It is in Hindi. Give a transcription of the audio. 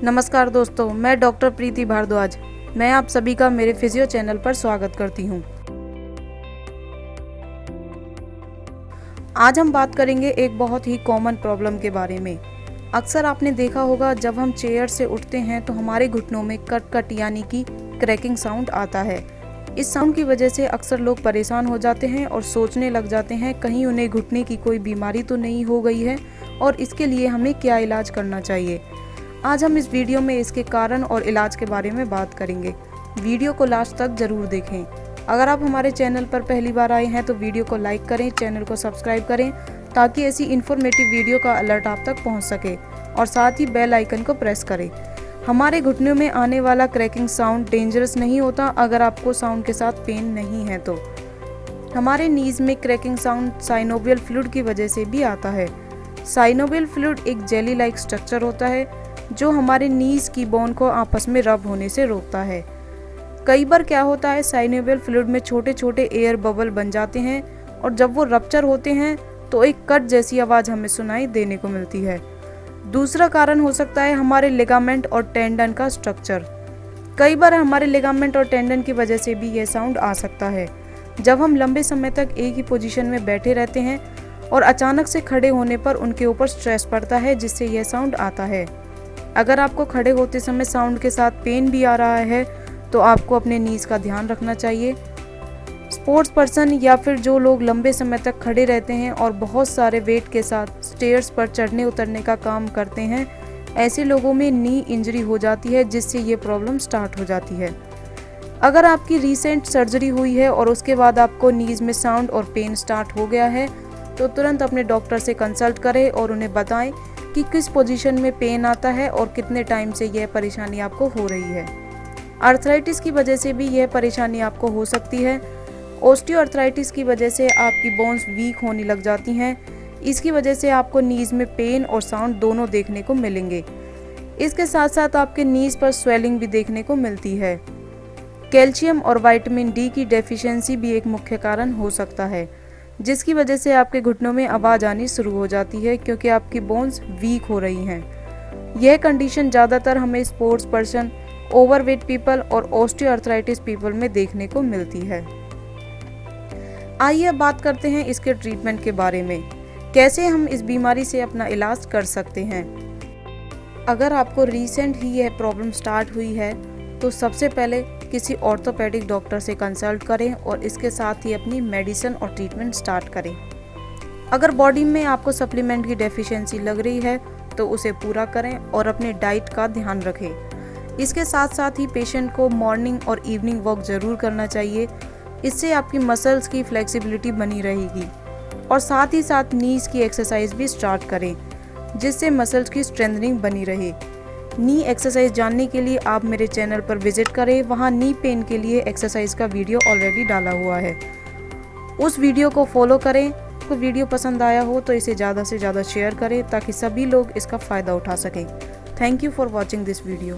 नमस्कार दोस्तों, मैं डॉक्टर प्रीति भारद्वाज। मैं आप सभी का मेरे फिजियो चैनल पर स्वागत करती हूं। आज हम बात करेंगे एक बहुत ही कॉमन प्रॉब्लम के बारे में। अक्सर आपने देखा होगा जब हम चेयर से उठते हैं तो हमारे घुटनों में कट कट यानी कि क्रैकिंग साउंड आता है। इस साउंड की वजह से अक्सर लोग परेशान हो जाते हैं और सोचने लग जाते हैं कहीं उन्हें घुटने की कोई बीमारी तो नहीं हो गई है और इसके लिए हमें क्या इलाज करना चाहिए। आज हम इस वीडियो में इसके कारण और इलाज के बारे में बात करेंगे। वीडियो को लास्ट तक जरूर देखें। अगर आप हमारे चैनल पर पहली बार आए हैं तो वीडियो को लाइक करें, चैनल को सब्सक्राइब करें ताकि ऐसी इन्फॉर्मेटिव वीडियो का अलर्ट आप तक पहुंच सके और साथ ही बेल आइकन को प्रेस करें। हमारे घुटनों में आने वाला क्रैकिंग साउंड डेंजरस नहीं होता अगर आपको साउंड के साथ पेन नहीं है तो। हमारे नीज में क्रैकिंग साउंड साइनोवियल फ्लूइड की वजह से भी आता है। साइनोवियल फ्लूइड एक जेली लाइक स्ट्रक्चर होता है जो हमारे नीज की बोन को आपस में रब होने से रोकता है। कई बार क्या होता है, साइनोवियल फ्लूइड में छोटे छोटे एयर बबल बन जाते हैं और जब वो रप्चर होते हैं तो एक कट जैसी आवाज हमें सुनाई देने को मिलती है। दूसरा कारण हो सकता है हमारे लिगामेंट और टेंडन का स्ट्रक्चर। कई बार हमारे लिगामेंट और टेंडन की वजह से भी यह साउंड आ सकता है। जब हम लंबे समय तक एक ही पोजीशन में बैठे रहते हैं और अचानक से खड़े होने पर उनके ऊपर स्ट्रेस पड़ता है जिससे यह साउंड आता है। अगर आपको खड़े होते समय साउंड के साथ पेन भी आ रहा है तो आपको अपने नीज का ध्यान रखना चाहिए। स्पोर्ट्स पर्सन या फिर जो लोग लंबे समय तक खड़े रहते हैं और बहुत सारे वेट के साथ स्टेयर्स पर चढ़ने उतरने का काम करते हैं, ऐसे लोगों में नी इंजरी हो जाती है जिससे ये प्रॉब्लम स्टार्ट हो जाती है। अगर आपकी रिसेंट सर्जरी हुई है और उसके बाद आपको नीज में साउंड और पेन स्टार्ट हो गया है तो तुरंत अपने डॉक्टर से कंसल्ट करें और उन्हें बताएं कि किस पोजीशन में पेन आता है और कितने टाइम से यह परेशानी आपको हो रही है। आर्थराइटिस की वजह से भी यह परेशानी आपको हो सकती है। ऑस्टियोआर्थराइटिस की वजह से आपकी बोन्स वीक होने लग जाती हैं। इसकी वजह से आपको नीज में पेन और साउंड दोनों देखने को मिलेंगे। इसके साथ साथ आपके नीज पर स्वेलिंग भी देखने को मिलती है। कैल्शियम और विटामिन डी की डेफिशिएंसी भी एक मुख्य कारण हो सकता है जिसकी वजह से आपके घुटनों में आवाज़ आनी शुरू हो जाती है क्योंकि आपकी बोन्स वीक हो रही हैं। यह कंडीशन ज़्यादातर हमें स्पोर्ट्स पर्सन, ओवरवेट पीपल और ऑस्टियोआर्थराइटिस पीपल में देखने को मिलती है। आइए अब बात करते हैं इसके ट्रीटमेंट के बारे में, कैसे हम इस बीमारी से अपना इलाज कर सकते हैं। अगर आपको रिसेंट ही यह प्रॉब्लम स्टार्ट हुई है तो सबसे पहले किसी ऑर्थोपेडिक डॉक्टर से कंसल्ट करें और इसके साथ ही अपनी मेडिसिन और ट्रीटमेंट स्टार्ट करें। अगर बॉडी में आपको सप्लीमेंट की डेफिशिएंसी लग रही है तो उसे पूरा करें और अपने डाइट का ध्यान रखें। इसके साथ साथ ही पेशेंट को मॉर्निंग और इवनिंग वॉक जरूर करना चाहिए। इससे आपकी मसल्स की फ्लेक्सिबिलिटी बनी रहेगी और साथ ही साथ नीज की एक्सरसाइज भी स्टार्ट करें जिससे मसल्स की स्ट्रेंथनिंग बनी रहे। नी एक्सरसाइज जानने के लिए आप मेरे चैनल पर विजिट करें, वहाँ नी पेन के लिए एक्सरसाइज का वीडियो ऑलरेडी डाला हुआ है, उस वीडियो को फॉलो करें। आपको वीडियो पसंद आया हो तो इसे ज़्यादा से ज़्यादा शेयर करें ताकि सभी लोग इसका फ़ायदा उठा सकें। Thank you for watching this video.